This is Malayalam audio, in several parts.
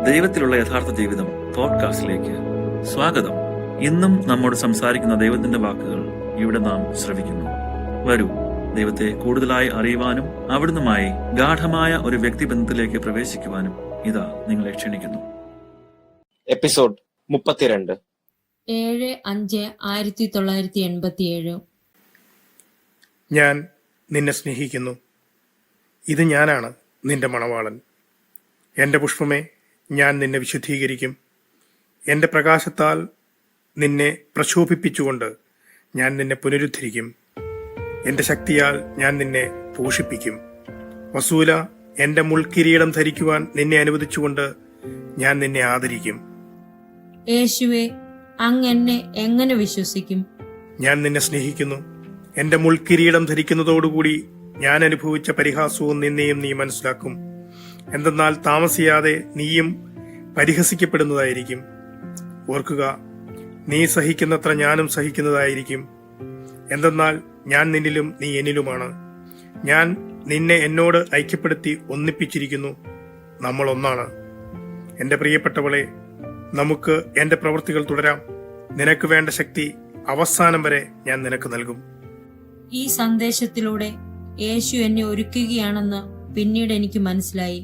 ദൈവത്തിലുള്ള യഥാർത്ഥ ജീവിതം പോഡ്കാസ്റ്റിലേക്ക് സ്വാഗതം. ഇന്നും നമ്മോട് സംസാരിക്കുന്ന ദൈവത്തിന്റെ വാക്കുകൾ ഇവിടെ നാം ശ്രവിക്കുന്നു. വരൂ, ദൈവത്തെ കൂടുതലായി അറിയുവാനും അവിടുന്നുമായി ഗാഠമായ ഒരു വ്യക്തിബന്ധത്തിലേക്ക് പ്രവേശിക്കുവാനും ഇതാ നിങ്ങളെ ക്ഷണിക്കുന്നു. എപ്പിസോഡ് 32. 7/5/1987. ഞാൻ നിന്നെ സ്നേഹിക്കുന്നു. ഇത് ഞാനാണ് നിന്റെ മണവാളൻ. എൻ്റെ പുഷ്പമേ, ഞാൻ നിന്നെ വിശുദ്ധീകരിക്കും. എൻ്റെ പ്രകാശത്താൽ നിന്നെ പ്രശോഭിപ്പിച്ചുകൊണ്ട് ഞാൻ നിന്നെ പുനരുദ്ധരിക്കും. എൻ്റെ ശക്തിയാൽ ഞാൻ നിന്നെ പോഷിപ്പിക്കും. വസൂല, എൻ്റെ മുൾക്കിരീടം ധരിക്കുവാൻ നിന്നെ അനുവദിച്ചുകൊണ്ട് ഞാൻ നിന്നെ ആദരിക്കും. യേശുവേ, അങ്ങ് എന്നെ എങ്ങനെ വിശ്വസിക്കും? ഞാൻ നിന്നെ സ്നേഹിക്കുന്നു. എൻ്റെ മുൾക്കിരീടം ധരിക്കുന്നതോടുകൂടി ഞാൻ അനുഭവിച്ച പരിഹാസവും നിന്നെയും നീ മനസ്സിലാക്കും. എന്തെന്നാൽ താമസിയാതെ നീയും പരിഹസിക്കപ്പെടുന്നതായിരിക്കും. ഓർക്കുക, നീ സഹിക്കുന്നത്ര ഞാനും സഹിക്കുന്നതായിരിക്കും. എന്തെന്നാൽ ഞാൻ നിന്നിലും നീ എന്നിലുമാണ്. ഞാൻ നിന്നെ എന്നോട് ഐക്യപ്പെടുത്തി ഒന്നിപ്പിച്ചിരിക്കുന്നു. നമ്മൾ ഒന്നാണ്. എൻ്റെ പ്രിയപ്പെട്ടവളെ, നമുക്ക് എൻ്റെ പ്രവൃത്തികൾ തുടരാം. നിനക്ക് വേണ്ട ശക്തി അവസാനം വരെ ഞാൻ നിനക്ക് നൽകും. ഈ സന്ദേശത്തിലൂടെ യേശു എന്നെ ഒരുക്കുകയാണെന്ന് പിന്നീട് എനിക്ക് മനസ്സിലായി.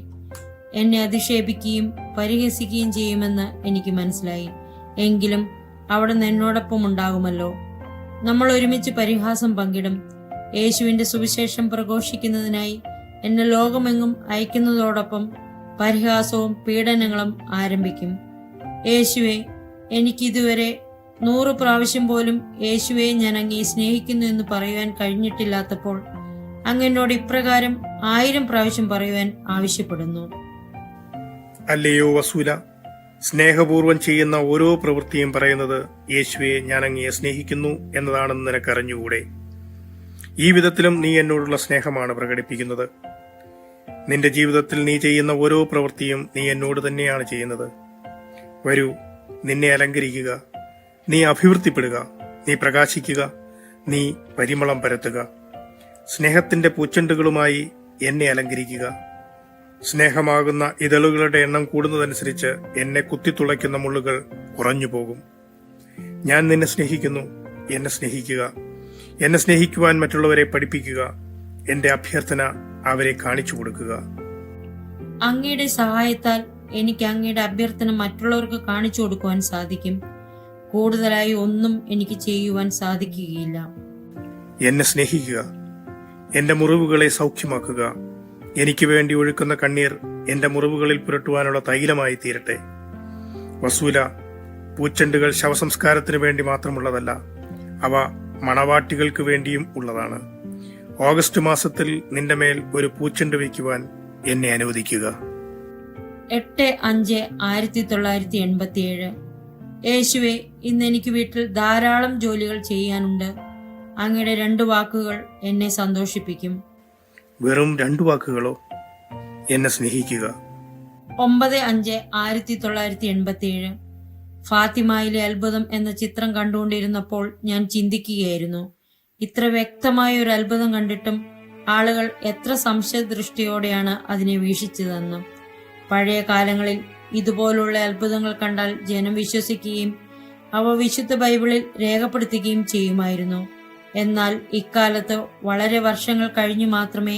എന്നെ അധിക്ഷേപിക്കുകയും പരിഹസിക്കുകയും ചെയ്യുമെന്ന് എനിക്ക് മനസ്സിലായി. എങ്കിലും അവിടുന്ന് എന്നോടൊപ്പം ഉണ്ടാകുമല്ലോ. നമ്മൾ ഒരുമിച്ച് പരിഹാസം പങ്കിടും. യേശുവിന്റെ സുവിശേഷം പ്രഘോഷിക്കുന്നതിനായി എന്നെ ലോകമെങ്ങും അയക്കുന്നതോടൊപ്പം പരിഹാസവും പീഡനങ്ങളും ആരംഭിക്കും. യേശുവെ, എനിക്കിതുവരെ 100 പ്രാവശ്യം പോലും യേശുവെ ഞാൻ അങ്ങയെ സ്നേഹിക്കുന്നു എന്ന് പറയുവാൻ കഴിഞ്ഞിട്ടില്ലാത്തപ്പോൾ അങ്ങ് എന്നോട് ഇപ്രകാരം 1000 പ്രാവശ്യം പറയുവാൻ ആവശ്യപ്പെടുന്നു. അല്ലയോ വസൂല, സ്നേഹപൂർവം ചെയ്യുന്ന ഓരോ പ്രവൃത്തിയും പറയുന്നത് യേശുവെ ഞാൻ അങ്ങയെ സ്നേഹിക്കുന്നു എന്നതാണെന്ന് നിനക്കറിഞ്ഞുകൂടെ? ഈ വിധത്തിലും നീ എന്നോടുള്ള സ്നേഹമാണ് പ്രകടിപ്പിക്കുന്നത്. നിന്റെ ജീവിതത്തിൽ നീ ചെയ്യുന്ന ഓരോ പ്രവൃത്തിയും നീ എന്നോട് തന്നെയാണ് ചെയ്യുന്നത്. വരൂ, നിന്നെ അലങ്കരിക്കുക. നീ അഭിവൃദ്ധിപ്പെടുക. നീ പ്രകാശിക്കുക. നീ പരിമളം പരത്തുക. സ്നേഹത്തിന്റെ പൂച്ചെണ്ടുകളുമായി എന്നെ അലങ്കരിക്കുക. സ്നേഹമാകുന്ന ഇതളുകളുടെ എണ്ണം കൂടുന്നതനുസരിച്ച് എന്നെ കുത്തിത്തുളയ്ക്കുന്ന മുള്ളുകൾ കുറഞ്ഞു പോകും. ഞാൻ നിന്നെ സ്നേഹിക്കുന്നു. എന്നെ സ്നേഹിക്കുക. എന്നെ സ്നേഹിക്കുവാൻ മറ്റുള്ളവരെ പഠിപ്പിക്കുക. എന്റെ അഭ്യർത്ഥന അവരെ കാണിച്ചു കൊടുക്കുക. അങ്ങയുടെ സഹായത്താൽ എനിക്ക് അങ്ങയുടെ അഭ്യർത്ഥന മറ്റുള്ളവർക്ക് കാണിച്ചു കൊടുക്കുവാൻ സാധിക്കും. കൂടുതലായി ഒന്നും എനിക്ക് ചെയ്യുവാൻ സാധിക്കുകയില്ല. എന്നെ സ്നേഹിക്കുക. എന്റെ മുറിവുകളെ സൗഖ്യമാക്കുക. എനിക്ക് വേണ്ടി ഒഴുക്കുന്ന കണ്ണീർ എന്റെ മുറിവുകളിൽ പുരട്ടുവാനുള്ള തൈലമായി തീരട്ടെ. വസൂല, പൂച്ചെണ്ടുകൾ ശവസംസ്കാരത്തിന് വേണ്ടി മാത്രമുള്ളതല്ല, അവ മണവാട്ടികൾക്ക് വേണ്ടിയും ഉള്ളതാണ്. ഓഗസ്റ്റ് മാസത്തിൽ നിന്റെ മേൽ ഒരു പൂച്ചെണ്ട് വയ്ക്കുവാൻ എന്നെ അനുവദിക്കുക. 8/5/1987. യേശുവെ, ഇന്ന് എനിക്ക് വീട്ടിൽ ധാരാളം ജോലികൾ ചെയ്യാനുണ്ട്. അങ്ങയുടെ 2 വാക്കുകൾ എന്നെ സന്തോഷിപ്പിക്കും. വെറും 2 വാക്കുകളോ? എന്നെ സ്നേഹിക്കുക. 9/5/1987. ഫാത്തിമയിലെ അത്ഭുതം എന്ന ചിത്രം കണ്ടുകൊണ്ടിരുന്നപ്പോൾ ഞാൻ ചിന്തിക്കുകയായിരുന്നു, ഇത്ര വ്യക്തമായ ഒരു അത്ഭുതം കണ്ടിട്ടും ആളുകൾ എത്ര സംശയദൃഷ്ടിയോടെയാണ് അതിനെ വീക്ഷിച്ചതെന്ന്. പഴയ കാലങ്ങളിൽ ഇതുപോലുള്ള അത്ഭുതങ്ങൾ കണ്ടാൽ ജനം വിശ്വസിക്കുകയും അവ വിശുദ്ധ ബൈബിളിൽ രേഖപ്പെടുത്തുകയും ചെയ്യുമായിരുന്നു. എന്നാൽ ഇക്കാലത്ത് വളരെ വർഷങ്ങൾ കഴിഞ്ഞു മാത്രമേ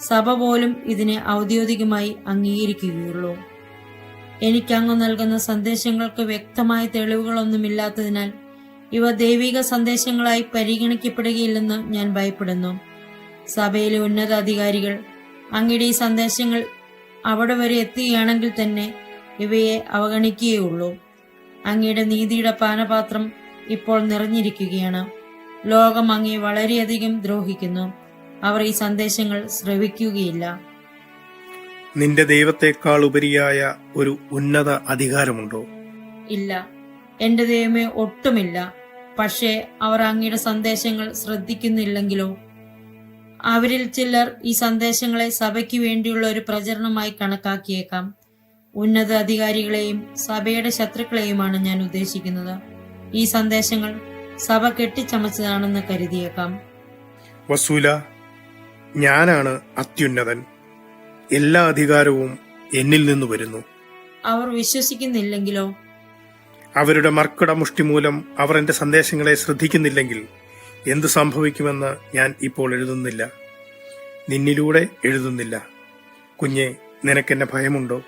സഭ പോലും ഇതിനെ ഔദ്യോഗികമായി അംഗീകരിക്കുകയുള്ളൂ. എനിക്കങ്ങ് നൽകുന്ന സന്ദേശങ്ങൾക്ക് വ്യക്തമായ തെളിവുകളൊന്നുമില്ലാത്തതിനാൽ ഇവ ദൈവിക സന്ദേശങ്ങളായി പരിഗണിക്കപ്പെടുകയില്ലെന്ന് ഞാൻ ഭയപ്പെടുന്നു. സഭയിലെ ഉന്നത അധികാരികൾ അങ്ങയുടെ ഈ സന്ദേശങ്ങൾ അവിടെ വരെ എത്തുകയാണെങ്കിൽ തന്നെ ഇവയെ അവഗണിക്കുകയുള്ളൂ. അങ്ങയുടെ നീതിയുടെ പാനപാത്രം ഇപ്പോൾ നിറഞ്ഞിരിക്കുകയാണ്. ലോകം അങ്ങയെ വളരെയധികം ദ്രോഹിക്കുന്നു. അവർ ഈ സന്ദേശങ്ങൾ ശ്രവിക്കുകയില്ല. നിന്റെ ദൈവത്തെക്കാൾ ഉപരിയായ ഒരു ഉന്നത അധികാരമുണ്ടോ? ഇല്ല, എന്റെ ദൈവമേ, ഒട്ടുമില്ല. പക്ഷേ അവർ അങ്ങയുടെ സന്ദേശങ്ങൾ ശ്രദ്ധിക്കുന്നില്ലെങ്കിലോ? അവരിൽ ചിലർ ഈ സന്ദേശങ്ങളെ സഭയ്ക്ക് വേണ്ടിയുള്ള ഒരു പ്രചരണമായി കണക്കാക്കിയേക്കാം. ഉന്നത അധികാരികളെയും സഭയുടെ ശത്രുക്കളെയുമാണ് ഞാൻ ഉദ്ദേശിക്കുന്നത്. ഈ സന്ദേശങ്ങൾ സഭ കെട്ടിച്ചമച്ചതാണെന്ന് കരുതിയേക്കാം. വസൂല, ഞാനാണ് അത്യുന്നതൻ. എല്ലാ അധികാരവും എന്നിൽ നിന്ന് വരുന്നു. അവർ വിശ്വസിക്കുന്നില്ലെങ്കിലോ? അവരുടെ മർക്കട മുഷ്ടി മൂലം അവർ എന്റെ സന്ദേശങ്ങളെ ശ്രദ്ധിക്കുന്നില്ലെങ്കിൽ എന്ത് സംഭവിക്കുമെന്ന് ഞാൻ ഇപ്പോൾ എഴുതുന്നില്ല, നിന്നിലൂടെ എഴുതുന്നില്ല. കുഞ്ഞെ, നിനക്കെന്നെ ഭയമുണ്ടോ?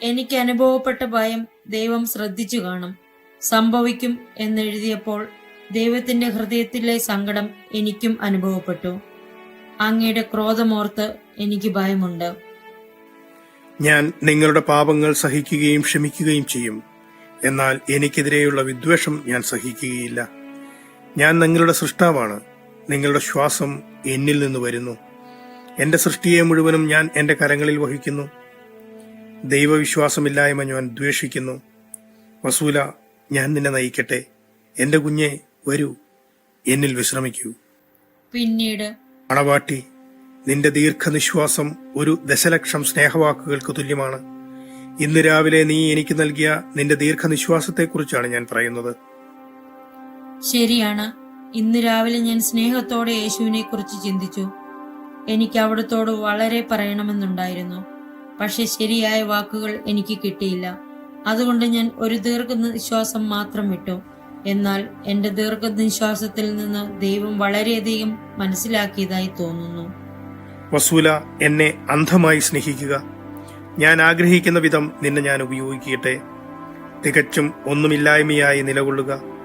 എനിക്ക് അനുഭവപ്പെട്ട ഭയം ദൈവം ശ്രദ്ധിച്ചു കാണും. സംഭവിക്കും എന്നെഴുതിയപ്പോൾ ദൈവത്തിന്റെ ഹൃദയത്തിലെ സങ്കടം എനിക്കും അനുഭവപ്പെട്ടു. അങ്ങയുടെ ക്രോധമോർത്ത് എനിക്ക് ഭയമുണ്ട്. ഞാൻ നിങ്ങളുടെ പാപങ്ങൾ സഹിക്കുകയും ക്ഷമിക്കുകയും ചെയ്യും. എന്നാൽ എനിക്കെതിരെയുള്ള വിദ്വേഷം ഞാൻ സഹിക്കുകയില്ല. ഞാൻ നിങ്ങളുടെ സൃഷ്ടാവാണ്. നിങ്ങളുടെ ശ്വാസം എന്നിൽ നിന്ന് വരുന്നു. എന്റെ സൃഷ്ടിയെ മുഴുവനും ഞാൻ എന്റെ കരങ്ങളിൽ വഹിക്കുന്നു. ദൈവവിശ്വാസമില്ലായ്മ ഞാൻ ദ്വേഷിക്കുന്നു. വസൂല, ഞാൻ നിന്നെ നയിക്കട്ടെ. എന്റെ കുഞ്ഞെ, വരൂ, എന്നിൽ വിശ്രമിക്കൂ. പിന്നീട്, മണവാട്ടി, നിന്റെ ദീർഘനിശ്വാസം 1,00,000 സ്നേഹവാക്കുകൾക്ക് തുല്യമാണ്. ഇന്ന് രാവിലെ നീ എനിക്ക് നൽകിയ നിന്റെ ദീർഘനിശ്വാസത്തെക്കുറിച്ചാണ് ഞാൻ പറയുന്നത്. ശരിയാണ്. ഇന്ന് രാവിലെ ഞാൻ സ്നേഹത്തോടെ യേശുവിനെ കുറിച്ച് ചിന്തിച്ചു. എനിക്ക് അവിടുത്തോട് വളരെ പറയണമെന്നുണ്ടായിരുന്നു. പക്ഷെ ശരിയായ വാക്കുകൾ എനിക്ക് കിട്ടിയില്ല. അതുകൊണ്ട് ഞാൻ ഒരു ദീർഘനിശ്വാസം മാത്രം വിട്ടു. എന്നാൽ എന്റെ ദീർഘനിശ്വാസത്തിൽ നിന്ന് ദൈവം വളരെയധികം മനസ്സിലാക്കിയതായി തോന്നുന്നു. വസൂല, എന്നെ അന്ധമായി സ്നേഹിക്കുക. ഞാൻ ആഗ്രഹിക്കുന്ന വിധം നിന്നെ ഞാൻ ഉപയോഗിക്കട്ടെ. തികച്ചും ഒന്നുമില്ലായ്മയായി നിലകൊള്ളുക.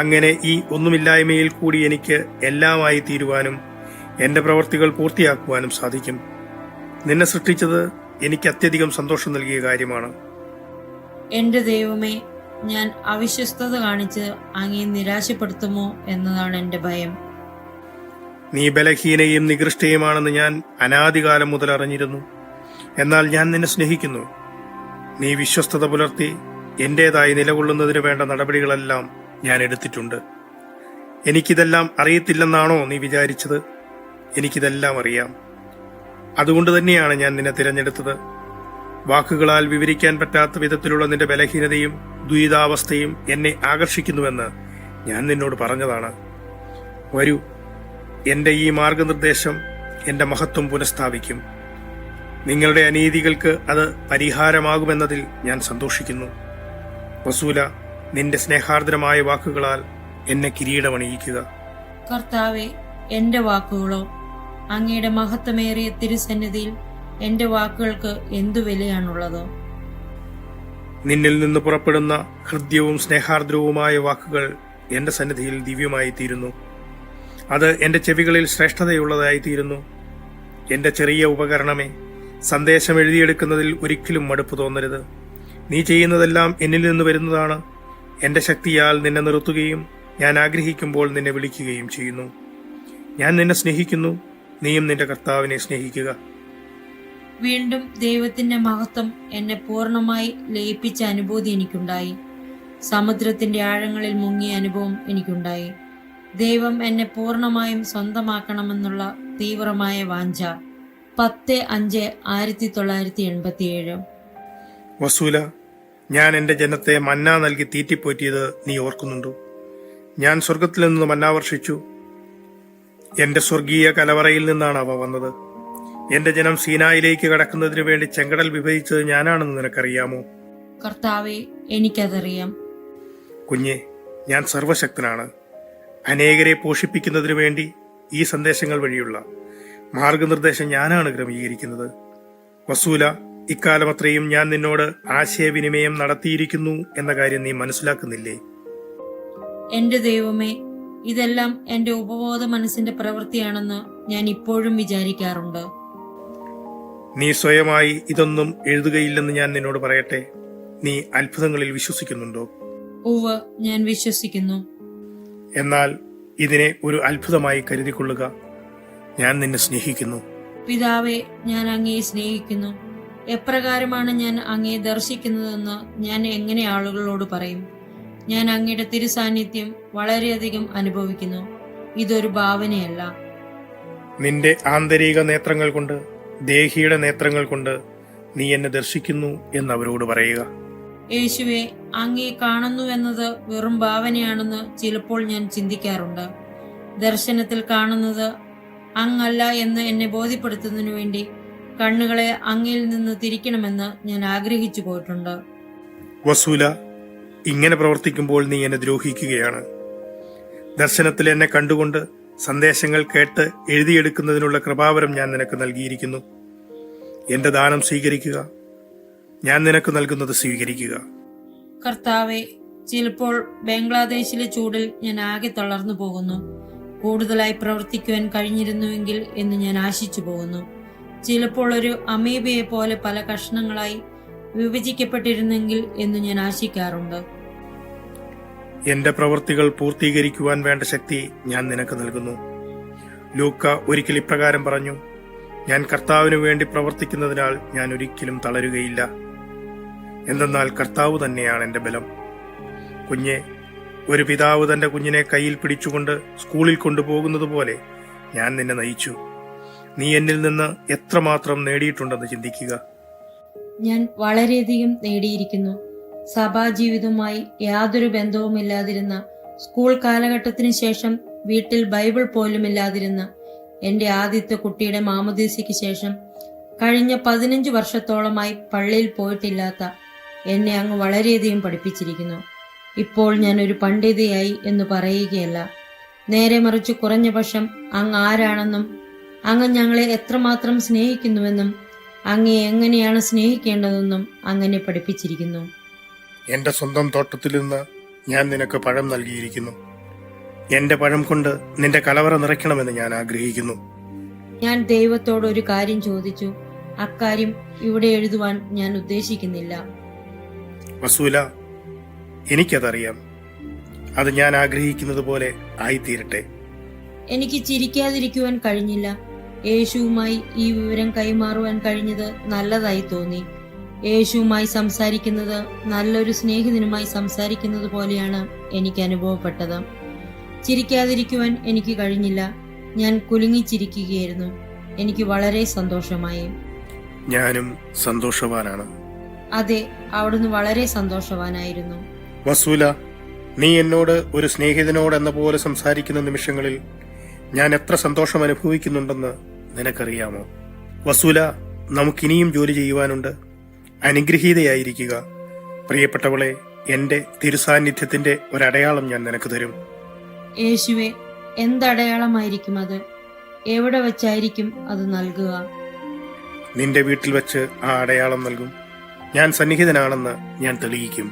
അങ്ങനെ ഈ ഒന്നുമില്ലായ്മയിൽ കൂടി എനിക്ക് എല്ലാമായി തീരുവാനും എന്റെ പ്രവൃത്തികൾ പൂർത്തിയാക്കുവാനും സാധിക്കും. നിന്നെ സൃഷ്ടിച്ചത് എനിക്ക് അത്യധികം സന്തോഷം നൽകിയ കാര്യമാണ്. എന്റെ ദൈവമേ, ഞാൻ അവിശ്വസ്തത കാണിച്ച് അങ്ങേ നിരാശപ്പെടുത്തുമോ എന്നതാണ് എന്റെ ഭയം. നീ ബലഹീനയും നികൃഷ്ടയുമാണെന്ന് ഞാൻ അനാദികാലം മുതൽ അറിഞ്ഞിരുന്നു. എന്നാൽ ഞാൻ നിന്നെ സ്നേഹിക്കുന്നു. നീ വിശ്വസ്തത പുലർത്തി എന്റേതായി നിലകൊള്ളുന്നതിന് വേണ്ട നടപടികളെല്ലാം ഞാൻ എടുത്തിട്ടുണ്ട്. എനിക്കിതെല്ലാം അറിയത്തില്ലെന്നാണോ നീ വിചാരിച്ചത്? എനിക്കിതെല്ലാം അറിയാം. അതുകൊണ്ട് തന്നെയാണ് ഞാൻ നിന്നെ തിരഞ്ഞെടുത്തത്. വാക്കുകളാൽ വിവരിക്കാൻ പറ്റാത്ത വിധത്തിലുള്ള നിന്റെ ബലഹീനതയും ദുരിതാവസ്ഥയും എന്നെ ആകർഷിക്കുന്നുവെന്ന് ഞാൻ നിന്നോട് പറഞ്ഞതാണ്. വരൂ, എന്റെ ഈ മാർഗനിർദ്ദേശം എന്റെ മഹത്വം പുനഃസ്ഥാപിക്കും. നിങ്ങളുടെ അനീതികൾക്ക് അത് പരിഹാരമാകുമെന്നതിൽ ഞാൻ സന്തോഷിക്കുന്നു. വസൂല, നിന്റെ സ്നേഹാർദ്രമായ വാക്കുകളാൽ എന്നെ കിരീടമണിയിക്കുക. കർത്താവെ, എന്റെ വാക്കുകളോ? അങ്ങയുടെ മഹത്വമേറിയ തിരുസന്നിധിയിൽ എന്റെ വാക്കുകൾക്ക് എന്തു വിലയാണുള്ളതോ? നിന്നിൽ നിന്ന് പുറപ്പെടുന്ന ഹൃദ്യവും സ്നേഹാർദ്രവുമായ വാക്കുകൾ എന്റെ സന്നിധിയിൽ ദിവ്യമായി തീരുന്നു. അത് എന്റെ ചെവികളിൽ ശ്രേഷ്ഠതയുള്ളതായി തീരുന്നു. എന്റെ ചെറിയ ഉപകരണമേ, സന്ദേശം എഴുതിയെടുക്കുന്നതിൽ ഒരിക്കലും മടുപ്പ് തോന്നരുത്. നീ ചെയ്യുന്നതെല്ലാം എന്നിൽ നിന്ന് വരുന്നതാണ്. എന്റെ ശക്തിയാൽ നിന്നെ നിർത്തുകയും ഞാൻ ആഗ്രഹിക്കുമ്പോൾ നിന്നെ വിളിക്കുകയും ചെയ്യുന്നു. ഞാൻ നിന്നെ സ്നേഹിക്കുന്നു. നീയും നിന്റെ കർത്താവിനെ സ്നേഹിക്കുക. വീണ്ടും ദൈവത്തിന്റെ മഹത്വം എന്നെ പൂർണ്ണമായി ലയിപ്പിച്ച അനുഭൂതി എനിക്കുണ്ടായി. സമുദ്രത്തിന്റെ ആഴങ്ങളിൽ മുങ്ങിയ അനുഭവം എനിക്കുണ്ടായി. ദൈവം എന്നെ പൂർണ്ണമായും സ്വന്തമാക്കണമെന്നുള്ള തീവ്രമായ വാഞ്ച. 10/5/1987. വസൂല, ഞാൻ എന്റെ ജനത്തെ മന്ന നൽകി തീറ്റിപ്പോറ്റിയത് നീ ഓർക്കുന്നുണ്ടോ? ഞാൻ സ്വർഗത്തിൽ നിന്ന് മന്ന വർഷിച്ചു. എന്റെ സ്വർഗീയ കലവറയിൽ നിന്നാണ് അവ വന്നത്. എന്റെ ജനം സീനായിലേക്ക് കടക്കുന്നതിനു വേണ്ടി ചെങ്കടൽ വിഭജിച്ചത് ഞാനാണെന്ന് നിനക്കറിയാമോ? കർത്താവെ, എനിക്കതറിയാം. കുഞ്ഞെ, ഞാൻ സർവശക്തനാണ്. അനേകരെ പോഷിപ്പിക്കുന്നതിനു വേണ്ടി ഈ സന്ദേശങ്ങൾ വഴിയുള്ള മാർഗനിർദ്ദേശം ഞാനാണ് ക്രമീകരിക്കുന്നത്. വസൂല, ഇക്കാലമത്രയും ഞാൻ നിന്നോട് ആശയവിനിമയം നടത്തിയിരിക്കുന്നു എന്ന കാര്യം നീ മനസ്സിലാക്കുന്നില്ലേ? എന്റെ ദൈവമേ, ഇതെല്ലാം എന്റെ ഉപബോധ മനസ്സിന്റെ പ്രവൃത്തിയാണെന്ന് ഞാൻ ഇപ്പോഴും വിചാരിക്കാറുണ്ട്. നീ സ്വയമായി ഇതൊന്നും എഴുതുകയില്ലെന്ന് ഞാൻ നിന്നോട് പറയട്ടെ. നീ അത്ഭുതങ്ങളിൽ വിശ്വസിക്കുന്നുണ്ടോ? ഉവ്വ്, ഞാൻ വിശ്വസിക്കുന്നു. എന്നാൽ ഇതിനെ ഒരു അത്ഭുതമായി കരുതിക്കൊള്ളുക. ഞാൻ നിന്നെ സ്നേഹിക്കുന്നു. പിതാവേ, ഞാൻ അങ്ങയെ സ്നേഹിക്കുന്നു. എപ്രകാരമാണ് ഞാൻ അങ്ങയെ ദർശിക്കുന്നതെന്ന് ഞാൻ എങ്ങനെ ആളുകളോട് പറയും? ഞാൻ അങ്ങയുടെ തിരുസാന്നിധ്യം വളരെയധികം അനുഭവിക്കുന്നു. ഇതൊരു ഭാവനയല്ല. നിന്റെ ആന്തരിക നേത്രങ്ങൾ കൊണ്ട്, ദേഹിയുടെ നേത്രങ്ങൾ കൊണ്ട് നീ എന്നെ ദർശിക്കുന്നു എന്ന് അവരോട് പറയുക. യേശുവെ, അങ്ങയെ കാണുന്നു എന്നത് വെറും ഭാവനയാണെന്ന് ചിലപ്പോൾ ഞാൻ ചിന്തിക്കാറുണ്ട്. ദർശനത്തിൽ കാണുന്നത് അങ്ങല്ല എന്ന് എന്നെ ബോധ്യപ്പെടുത്തുന്നതിനു വേണ്ടി കണ്ണുകളെ അങ്ങയിൽ നിന്ന് തിരിക്കണമെന്ന് ഞാൻ ആഗ്രഹിച്ചു പോയിട്ടുണ്ട്. വസൂല, ഇങ്ങനെ പ്രവർത്തിക്കുമ്പോൾ നീ എന്നെ ദ്രോഹിക്കുകയാണ്. ദർശനത്തിൽ എന്നെ കണ്ടുകൊണ്ട് സന്ദേശങ്ങൾ കേട്ട് എഴുതിയെടുക്കുന്നതിനുള്ള കൃപാവരം ഞാൻ നിനക്ക് നൽകിയിരിക്കുന്നു. എന്റെ ദാനം സ്വീകരിക്കുക, ഞാൻ നിനക്ക് നൽകുന്നത് സ്വീകരിക്കുക. കർത്താവെ, ചിലപ്പോൾ ബംഗ്ലാദേശിലെ ചൂടിൽ ഞാൻ ആകെ തളർന്നു പോകുന്നു. കൂടുതലായി പ്രവർത്തിക്കുവാൻ കഴിഞ്ഞിരുന്നുവെങ്കിൽ എന്ന് ഞാൻ ആശിച്ചു പോകുന്നു. ചിലപ്പോൾ ഒരു അമീബയെ പോലെ പല കഷ്ണങ്ങളായി വിഭജിക്കപ്പെട്ടിരുന്നെങ്കിൽ എന്ന് ഞാൻ ആശിക്കാറുണ്ട്. എന്റെ പ്രവൃത്തികൾ പൂർത്തീകരിക്കുവാൻ വേണ്ട ശക്തി ഞാൻ നിനക്ക് നൽകുന്നു. ലൂക്ക ഒരിക്കൽ ഇപ്രകാരം പറഞ്ഞു, ഞാൻ കർത്താവിനു വേണ്ടി പ്രവർത്തിക്കുന്നതിനാൽ ഞാൻ ഒരിക്കലും തളരുകയില്ല. എന്തെന്നാൽ കർത്താവ് തന്നെയാണ് എന്റെ ബലം. കുഞ്ഞെ, ഒരു പിതാവ് തന്റെ കുഞ്ഞിനെ കയ്യിൽ പിടിച്ചുകൊണ്ട് സ്കൂളിൽ കൊണ്ടുപോകുന്നത് പോലെ ഞാൻ നിന്നെ നയിച്ചു. നീ എന്നിൽ നിന്ന് എത്രമാത്രം നേടിയിട്ടുണ്ടെന്ന് ചിന്തിക്കുക. ഞാൻ വളരെയധികം നേടിയിരിക്കുന്നു. സഭാജീവിതവുമായി യാതൊരു ബന്ധവുമില്ലാതിരുന്ന, സ്കൂൾ കാലഘട്ടത്തിന് ശേഷം വീട്ടിൽ ബൈബിൾ പോലുമില്ലാതിരുന്ന എന്റെ ആദ്യത്തെ കുട്ടിയുടെ മാമോദീസയ്ക്ക് ശേഷം കഴിഞ്ഞ 15 വർഷത്തോളമായി പള്ളിയിൽ പോയിട്ടില്ലാത്ത എന്നെ അങ്ങ് വളരെയധികം പഠിപ്പിച്ചിരിക്കുന്നു. ഇപ്പോൾ ഞാൻ ഒരു പണ്ഡിതയായി എന്ന് പറയുകയല്ല, നേരെ മറിച്ച് കുറഞ്ഞ പക്ഷം അങ്ങ് ആരാണെന്നും അങ്ങ് ഞങ്ങളെ എത്രമാത്രം സ്നേഹിക്കുന്നുവെന്നും അങ്ങയെ എങ്ങനെയാണ് സ്നേഹിക്കേണ്ടതെന്നും അങ്ങനെ പഠിപ്പിച്ചിരിക്കുന്നു. എന്റെ സ്വന്തം തോട്ടത്തിൽ നിന്ന് ഞാൻ നിനക്ക് പഴം നൽകിയിരിക്കുന്നു. എന്റെ പഴം കൊണ്ട് നിന്റെ കലവറ നിറയ്ക്കണമെന്ന് ഞാൻ ആഗ്രഹിക്കുന്നു. ഞാൻ ദൈവത്തോട് ഒരു കാര്യം ചോദിച്ചു. അക്കാര്യം ഇവിടെ എഴുതുവാൻ ഞാൻ ഉദ്ദേശിക്കുന്നില്ല. വസൂല, എനിക്കതറിയാം. അത് ഞാൻ ആഗ്രഹിക്കുന്നത് പോലെ ആയിത്തീരട്ടെ. എനിക്ക് ചിരിക്കാതിരിക്കുവാൻ കഴിഞ്ഞില്ല. യേശുവുമായി ഈ വിവരം കൈമാറുവാൻ കഴിഞ്ഞത് നല്ലതായി തോന്നി. യേശുവുമായി സംസാരിക്കുന്നത് നല്ലൊരു സ്നേഹിതനുമായി സംസാരിക്കുന്നത് പോലെയാണ് എനിക്ക് അനുഭവപ്പെട്ടത്. ചിരിക്കാതിരിക്കുവാൻ എനിക്ക് കഴിഞ്ഞില്ല. ഞാൻ കുലുങ്ങിച്ചിരിക്കുകയായിരുന്നു. എനിക്ക് വളരെ സന്തോഷമായി. ഞാനും സന്തോഷവാനാണ്. അതെ, അവിടുന്ന് വളരെ സന്തോഷവാനായിരുന്നു. വസൂല, നീ എന്നോട് ഒരു സ്നേഹിതനോട് എന്ന പോലെ സംസാരിക്കുന്ന നിമിഷങ്ങളിൽ ഞാൻ എത്ര സന്തോഷം അനുഭവിക്കുന്നുണ്ടെന്ന് നിനക്കറിയാമോ? വസൂല, നമുക്കിനിയും ജോലി ചെയ്യുവാനുണ്ട്. അനുഗ്രഹീതയായിരിക്കുക. പ്രിയപ്പെട്ടവളെ, എന്റെ തിരുസാന്നിധ്യത്തിന്റെ ഒരടയാളം ഞാൻ നിനക്ക് തരും. യേശുവെ, എന്തടയാളമായിരിക്കും അത്? എവിടെ വച്ചായിരിക്കും അത് നൽകുക? നിന്റെ വീട്ടിൽ വെച്ച് ആ അടയാളം നൽകും. ഞാൻ സന്നിഹിതനാണെന്ന് ഞാൻ തെളിയിക്കും.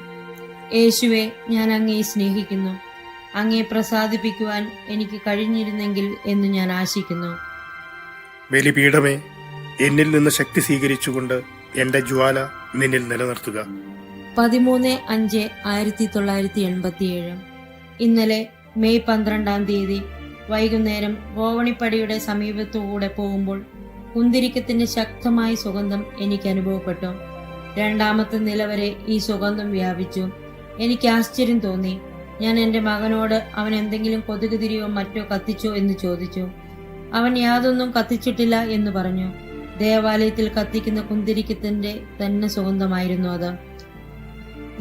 യേശുവെ, ഞാൻ അങ്ങയെ സ്നേഹിക്കുന്നു. അങ്ങയെ പ്രസാദിപ്പിക്കുവാൻ എനിക്ക് കഴിഞ്ഞിരുന്നെങ്കിൽ എന്ന് ഞാൻ ആശിക്കുന്നു. ബലിപീഠമേ, എന്നിൽ നിന്ന് ശക്തി സ്വീകരിച്ചുകൊണ്ട് എന്റെ ജ്വാല നിന്നിൽ നിലനിർത്തുക. 13/5/1987. ഇന്നലെ മെയ് 12-ാം തീയതി വൈകുന്നേരം ഗോവണിപ്പടിയുടെ സമീപത്തുകൂടെ പോകുമ്പോൾ കുന്തിരിക്കത്തിന്റെ ശക്തമായ സുഗന്ധം എനിക്ക് അനുഭവപ്പെട്ടു. 2ാമത്തെ നില വരെ ഈ സുഗന്ധം വ്യാപിച്ചു. എനിക്ക് ആശ്ചര്യം തോന്നി. ഞാൻ എൻ്റെ മകനോട് അവൻ എന്തെങ്കിലും കൊതുക് തിരിയോ മറ്റോ കത്തിച്ചോ എന്ന് ചോദിച്ചു. അവൻ യാതൊന്നും കത്തിച്ചിട്ടില്ല എന്ന് പറഞ്ഞു. ദേവാലയത്തിൽ കത്തിക്കുന്ന കുന്തിരിക്കത്തിന്റെ തന്നെ സുഗന്ധമായിരുന്നു അത്.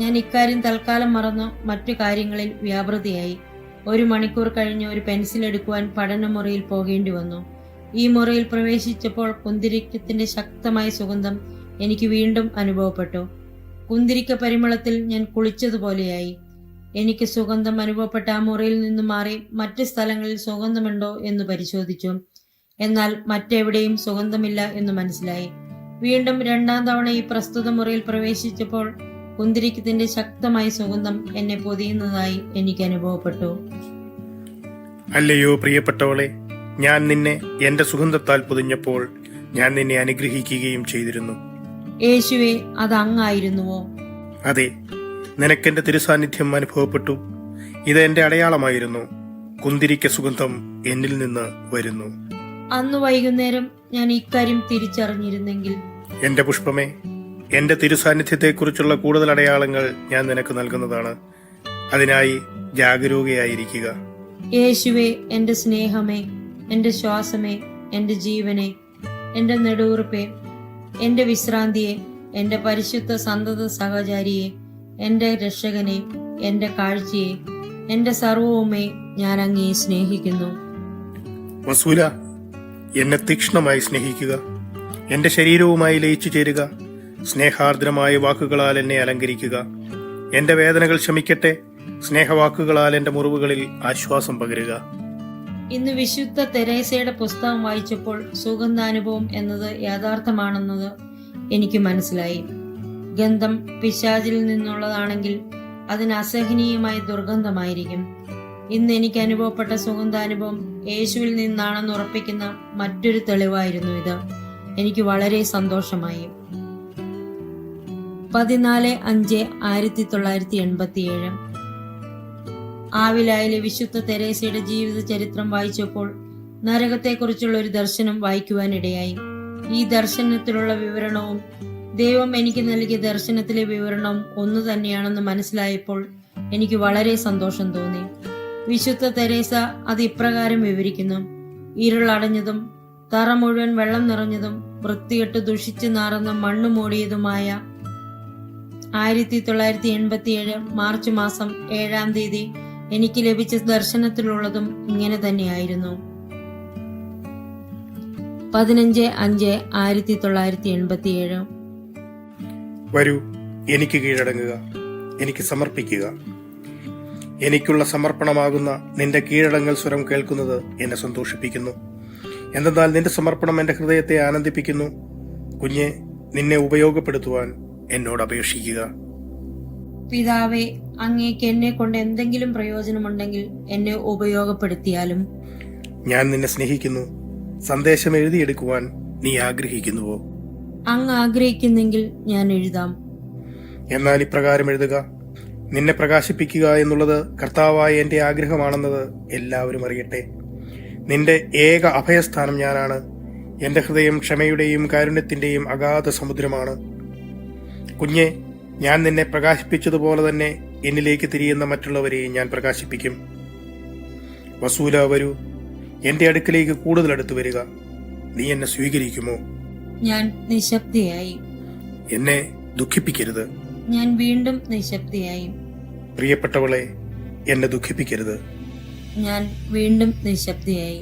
ഞാൻ ഇക്കാര്യം തൽക്കാലം മറന്നു മറ്റു കാര്യങ്ങളിൽ വ്യാപൃതിയായി. 1 മണിക്കൂർ കഴിഞ്ഞ് ഒരു പെൻസിൽ എടുക്കുവാൻ പഠനമുറിയിൽ പോകേണ്ടി വന്നു. ഈ മുറിയിൽ പ്രവേശിച്ചപ്പോൾ കുന്തിരിക്കത്തിന്റെ ശക്തമായ സുഗന്ധം എനിക്ക് വീണ്ടും അനുഭവപ്പെട്ടു. കുന്തിരിക്ക പരിമളത്തിൽ ഞാൻ കുളിച്ചതുപോലെയായി. എനിക്ക് സുഗന്ധം അനുഭവപ്പെട്ട ആ മുറിയിൽ നിന്ന് മാറി മറ്റ് സ്ഥലങ്ങളിൽ സുഗന്ധമുണ്ടോ എന്ന് പരിശോധിച്ചു. എന്നാൽ മറ്റെവിടെയും സുഗന്ധമില്ല എന്ന് മനസ്സിലായി. വീണ്ടും 2ാം തവണ ഈ പ്രസ്തുത മുറിയിൽ പ്രവേശിച്ചപ്പോൾ കുന്തിരിക്കത്തിന്റെ ശക്തമായ സുഗന്ധം എന്നെ പൊതിയുന്നതായി എനിക്ക് അനുഭവപ്പെട്ടു. അല്ലയോ പ്രിയപ്പെട്ടവളെ, ഞാൻ നിന്നെ എന്റെ സുഗന്ധത്താൽ പൊതിഞ്ഞപ്പോൾ ഞാൻ നിന്നെ അനുഗ്രഹിക്കുകയും ചെയ്തിരുന്നു. യേശുവെ, അത് അങ്ങായിരുന്നുവോ? അതെ, നിനക്കെന്റെ തിരുസാന്നിധ്യം അനുഭവപ്പെട്ടു. ഇത് എന്റെ അടയാളമായിരുന്നു. കുന്തിരിക്ക സുഗന്ധം എന്നിൽ നിന്ന് വരുന്നു. അന്ന് വൈകുന്നേരം ഞാൻ ഇക്കാര്യം തിരിച്ചറിഞ്ഞിരുന്നെങ്കിൽ. എന്റെ പുഷ്പമേ, എന്റെ തിരുസാന്നിധ്യത്തെക്കുറിച്ചുള്ള കൂടുതൽ അടയാളങ്ങൾ ഞാൻ നിനക്ക് നൽകുന്നതാണ്. അതിനായി ജാഗരൂകയായിരിക്കുക. യേശുവെ, എന്റെ സ്നേഹമേ, എന്റെ ശ്വാസമേ, എന്റെ ജീവനെ, എന്റെ നെടുവുറുപ്പേ, എന്റെ വിശ്രാന്തിയെ, എന്റെ പരിശുദ്ധ സന്തത സഹചാരിയെ, എന്റെ രക്ഷകനെ, എന്റെ കാഴ്ചയെ, എന്റെ സർവവുമേ, ഞാൻ അങ്ങയെ സ്നേഹിക്കുന്നു. വസൂല, എന്നെ തീക്ഷ്ണമായി സ്നേഹിക്കുക. എന്റെ ശരീരവുമായി ലയിച്ചു ചേരുക. സ്നേഹാർദ്രമായ വാക്കുകളാൽ എന്നെ അലങ്കരിക്കുക. എന്റെ വേദനകൾ ശമിക്കട്ടെ. സ്നേഹവാക്കുകളാൽ എന്റെ മുറിവുകളിൽ ആശ്വാസം പകരുക. ഇന്ന് വിശുദ്ധ തെരേസയുടെ പുസ്തകം വായിച്ചപ്പോൾ സുഗന്ധാനുഭവം എന്നത് യാഥാർത്ഥ്യമാണെന്നത് എനിക്ക് മനസ്സിലായി. ഗന്ധം പിശാചിൽ നിന്നുള്ളതാണെങ്കിൽ അതിന് അസഹനീയമായ ദുർഗന്ധമായിരിക്കും. ഇന്ന് എനിക്ക് അനുഭവപ്പെട്ട സുഗന്ധാനുഭവം യേശുവിൽ നിന്നാണെന്ന് ഉറപ്പിക്കുന്ന മറ്റൊരു തെളിവായിരുന്നു ഇത്. എനിക്ക് വളരെ സന്തോഷമായി. 14/5/1987 ആവിലായിലെ വിശുദ്ധ തെരേസയുടെ ജീവിത ചരിത്രം വായിച്ചപ്പോൾ നരകത്തെക്കുറിച്ചുള്ള ഒരു ദർശനം വായിക്കുവാനിടയായി. ഈ ദർശനത്തിലുള്ള വിവരണവും ദൈവം എനിക്ക് നൽകിയ ദർശനത്തിലെ വിവരണവും ഒന്നു തന്നെയാണെന്ന് മനസ്സിലായപ്പോൾ എനിക്ക് വളരെ സന്തോഷം തോന്നി. വിശുദ്ധ തെരേസ അത് ഇപ്രകാരം വിവരിക്കുന്നു: ഇരുളടഞ്ഞതും തറ മുഴുവൻ വെള്ളം നിറഞ്ഞതും വൃത്തികെട്ട് ദുഷിച്ചു നാറുന്ന മണ്ണു മൂടിയതുമായ 1987 മാർച്ച് മാസം 7-ാം തീയതി എനിക്ക് ലഭിച്ച ദർശനത്തിലുള്ളതും ഇങ്ങനെ തന്നെയായിരുന്നു. 15/5/1987 വരൂ, എനിക്ക് കീഴടങ്ങുക, എനിക്ക് സമർപ്പിക്കുക. എനിക്കുള്ള സമർപ്പണമാകുന്ന നിന്റെ കീഴടങ്ങൽ സ്വരം കേൾക്കുന്നത് എന്നെ സന്തോഷിപ്പിക്കുന്നു. എന്തെന്നാൽ നിന്റെ സമർപ്പണം എന്റെ ഹൃദയത്തെ ആനന്ദിപ്പിക്കുന്നു. കുഞ്ഞെ, നിന്നെ ഉപയോഗപ്പെടുത്തുവാൻ എന്നോട് അപേക്ഷിക്കുക. പിതാവേ, അങ്ങേക്ക് എന്നെ കൊണ്ട് എന്തെങ്കിലും പ്രയോജനമുണ്ടെങ്കിൽ എന്നെ ഉപയോഗപ്പെടുത്തിയാലും. ഞാൻ നിന്നെ സ്നേഹിക്കുന്നു. സന്ദേശം എഴുതിയെടുക്കുവാൻ നീ ആഗ്രഹിക്കുന്നുവോ? അങ്ങ് ആഗ്രഹിക്കുന്നെങ്കിൽ ഞാൻ എഴുതാം. എന്നാൽ ഇപ്രകാരം എഴുതുക: നിന്നെ പ്രകാശിപ്പിക്കുക എന്നുള്ളത് കർത്താവായ എന്റെ ആഗ്രഹമാണെന്നത് എല്ലാവരും അറിയട്ടെ. നിന്റെ ഏക അഭയസ്ഥാനം ഞാനാണ്. എന്റെ ഹൃദയം ക്ഷമയുടെയും കാരുണ്യത്തിന്റെയും അഗാധ സമുദ്രമാണ്. കുഞ്ഞെ, ഞാൻ നിന്നെ പ്രകാശിപ്പിച്ചതുപോലെ തന്നെ എന്നിലേക്ക് തിരിയുന്ന മറ്റുള്ളവരെയും ഞാൻ പ്രകാശിപ്പിക്കും. വസൂല, വരൂ, എന്റെ അടുക്കിലേക്ക് കൂടുതൽ അടുത്തു വരിക. നീ എന്നെ സ്വീകരിക്കുമോ? ഞാൻ നിശബ്ദയായി. എന്നെ ദുഃഖിപ്പിക്കരുത്. ഞാൻ വീണ്ടും നിശബ്ദയായി. പ്രിയപ്പെട്ടവളെ, എന്നെ ദുഃഖിപ്പിക്കരുത്. ഞാൻ വീണ്ടും നിശബ്ദയായി.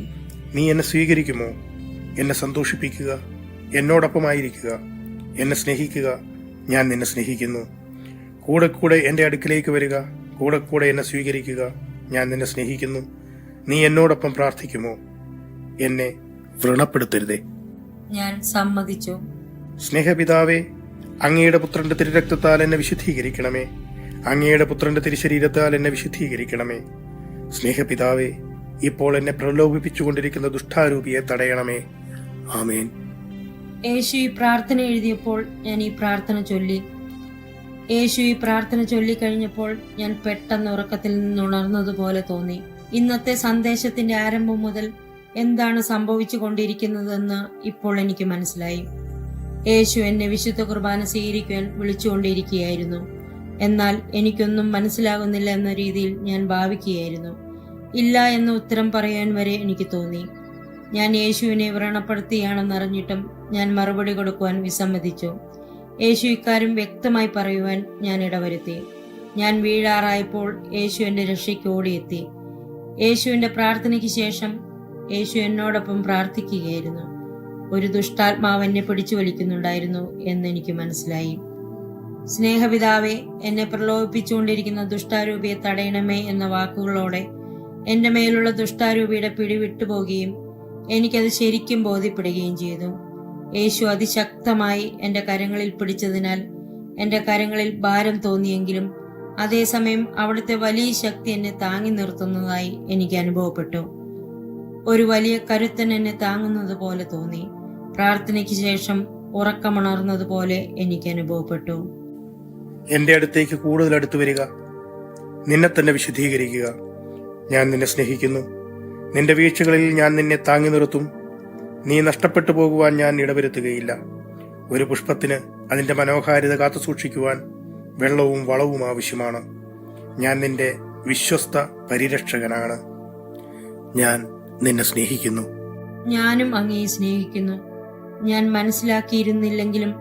നീ എന്നെ സ്വീകരിക്കുമോ? എന്നെ സന്തോഷിപ്പിക്കുക, എന്നോടൊപ്പമായിരിക്കുക, എന്നെ സ്നേഹിക്കുക. ഞാൻ നിന്നെ സ്നേഹിക്കുന്നു. കൂടെ കൂടെ എന്റെ അടുക്കിലേക്ക് വരിക. കൂടെ കൂടെ എന്നെ സ്വീകരിക്കുക. ഞാൻ നിന്നെ സ്നേഹിക്കുന്നു. നീ എന്നോടൊപ്പം പ്രാർത്ഥിക്കുമോ? എന്നെ വ്രണപ്പെടുത്തരുതേ. ഞാൻ സമ്മതിച്ചു. സ്നേഹപിതാവേ, അങ്ങയുടെ പുത്രന്റെ തിരുരക്തത്താൽ എന്നെ വിശുദ്ധീകരിക്കണമേ. അങ്ങയുടെ പുത്രന്റെ തിരുശരീരത്താൽ എന്നെ വിശുദ്ധീകരിക്കണമേ. സ്നേഹപിതാവേ, ഇപ്പോൾ എന്നെ പ്രലോഭിപ്പിച്ചുകൊണ്ടിരിക്കുന്ന ദുഷ്ടാരൂപിയെ തടയണമേ. ആമേൻ. യേശു ഈ പ്രാർത്ഥന എഴുതിയപ്പോൾ ഞാൻ ഈ പ്രാർത്ഥന ചൊല്ലി. യേശു ഈ പ്രാർത്ഥന ചൊല്ലിക്കഴിഞ്ഞപ്പോൾ ഞാൻ പെട്ടെന്ന് ഉറക്കത്തിൽ നിന്നുണർന്നതുപോലെ തോന്നി. ഇന്നത്തെ സന്ദേശത്തിന്റെ ആരംഭം മുതൽ എന്താണ് സംഭവിച്ചു കൊണ്ടിരിക്കുന്നതെന്ന് ഇപ്പോൾ എനിക്ക് മനസ്സിലായി. യേശു എന്നെ വിശുദ്ധ കുർബാന സ്വീകരിക്കുവാൻ വിളിച്ചുകൊണ്ടിരിക്കുകയായിരുന്നു. എന്നാൽ എനിക്കൊന്നും മനസ്സിലാകുന്നില്ല എന്ന രീതിയിൽ ഞാൻ ഭാവിക്കുകയായിരുന്നു. ഇല്ല എന്ന ഉത്തരം പറയാൻ വരെ എനിക്ക് തോന്നി. ഞാൻ യേശുവിനെ വ്രണപ്പെടുത്തിയാണെന്നറിഞ്ഞിട്ടും ഞാൻ മറുപടി കൊടുക്കുവാൻ വിസമ്മതിച്ചു. യേശു ഇക്കാര്യം വ്യക്തമായി പറയുവാൻ ഞാൻ ഇടവരുത്തി. ഞാൻ വീഴാറായപ്പോൾ യേശു എന്റെ രക്ഷയ്ക്ക് ഓടിയെത്തി. യേശുവിന്റെ പ്രാർത്ഥനയ്ക്ക് ശേഷം യേശു എന്നോടൊപ്പം പ്രാർത്ഥിക്കുകയായിരുന്നു. ഒരു ദുഷ്ടാത്മാവ് എന്നെ പിടിച്ചു വലിക്കുന്നുണ്ടായിരുന്നു എന്നെനിക്ക് മനസ്സിലായി. സ്നേഹപിതാവേ, എന്നെ പ്രലോഭിപ്പിച്ചുകൊണ്ടിരിക്കുന്ന ദുഷ്ടാരൂപിയെ തടയണമേ എന്ന വാക്കുകളോടെ എന്റെ മേലുള്ള ദുഷ്ടാരൂപിയുടെ പിടി വിട്ടുപോകുകയും എനിക്കത് ശരിക്കും ബോധ്യപ്പെടുകയും ചെയ്തു. യേശു അതിശക്തമായി എന്റെ കരങ്ങളിൽ പിടിച്ചതിനാൽ എന്റെ കരങ്ങളിൽ ഭാരം തോന്നിയെങ്കിലും അതേസമയം അവിടുത്തെ വലിയ ശക്തി എന്നെ താങ്ങി നിർത്തുന്നതായി എനിക്ക് അനുഭവപ്പെട്ടു. ഒരു വലിയ കരുത്തൻ എന്നെ താങ്ങുന്നത് പോലെ തോന്നി. പ്രാർത്ഥനയ്ക്ക് ശേഷം ഉറക്കമുണർന്നതുപോലെ എനിക്ക് അനുഭവപ്പെട്ടു. എന്റെ അടുത്തേക്ക് കൂടുതൽ അടുത്തു വരിക. നിന്നെ തന്നെ വിശുദ്ധീകരിക്കുക. ഞാൻ നിന്നെ സ്നേഹിക്കുന്നു. നിന്റെ വീഴ്ചകളിൽ ഞാൻ നിന്നെ താങ്ങി നിർത്തും. നീ നഷ്ടപ്പെട്ടു പോകുവാൻ ഞാൻ ഇടവരുത്തുകയില്ല. ഒരു പുഷ്പത്തിന് അതിന്റെ മനോഹാരിത കാത്തുസൂക്ഷിക്കുവാൻ വെള്ളവും വളവും ആവശ്യമാണ്. ഞാൻ നിന്റെ വിശ്വസ്ത പരിരക്ഷകനാണ്. ഞാൻ നിന്നെ സ്നേഹിക്കുന്നു. ഞാനും അങ്ങയെ സ്നേഹിക്കുന്നു. ഞാൻ മനസ്സിലാക്കിയിരുന്നില്ലെങ്കിലും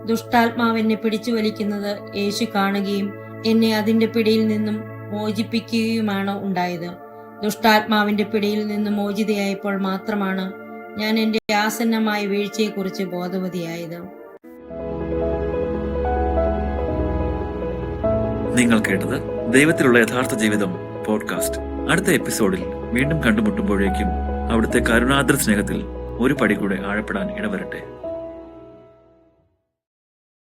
ദുഷ്ടാത്മാവ് എന്നെ പിടിച്ചു വലിക്കുന്നത് യേശു കാണുകയും എന്നെ അതിന്റെ പിടിയിൽ നിന്നും മോചിപ്പിക്കുകയുമാണ് ഉണ്ടായത്. ദുഷ്ടാത്മാവിന്റെ പിടിയിൽ നിന്നും മോചിതയായപ്പോൾ മാത്രമാണ് ഞാൻ എൻ്റെ ആസന്നമായ വീഴ്ചയെക്കുറിച്ച് ബോധവതിയായത്. നിങ്ങൾ കേട്ടത് ദൈവത്തിലുള്ള യഥാർത്ഥ ജീവിതം പോഡ്കാസ്റ്റ്. അടുത്ത എപ്പിസോഡിൽ വീണ്ടും കണ്ടുമുട്ടുമ്പോഴേക്കും അവിടുത്തെ കരുണാദ്ര സ്നേഹത്തിൽ ഒരു പടി കൂടെ ആഴപ്പെടാൻ ഇടവരട്ടെ.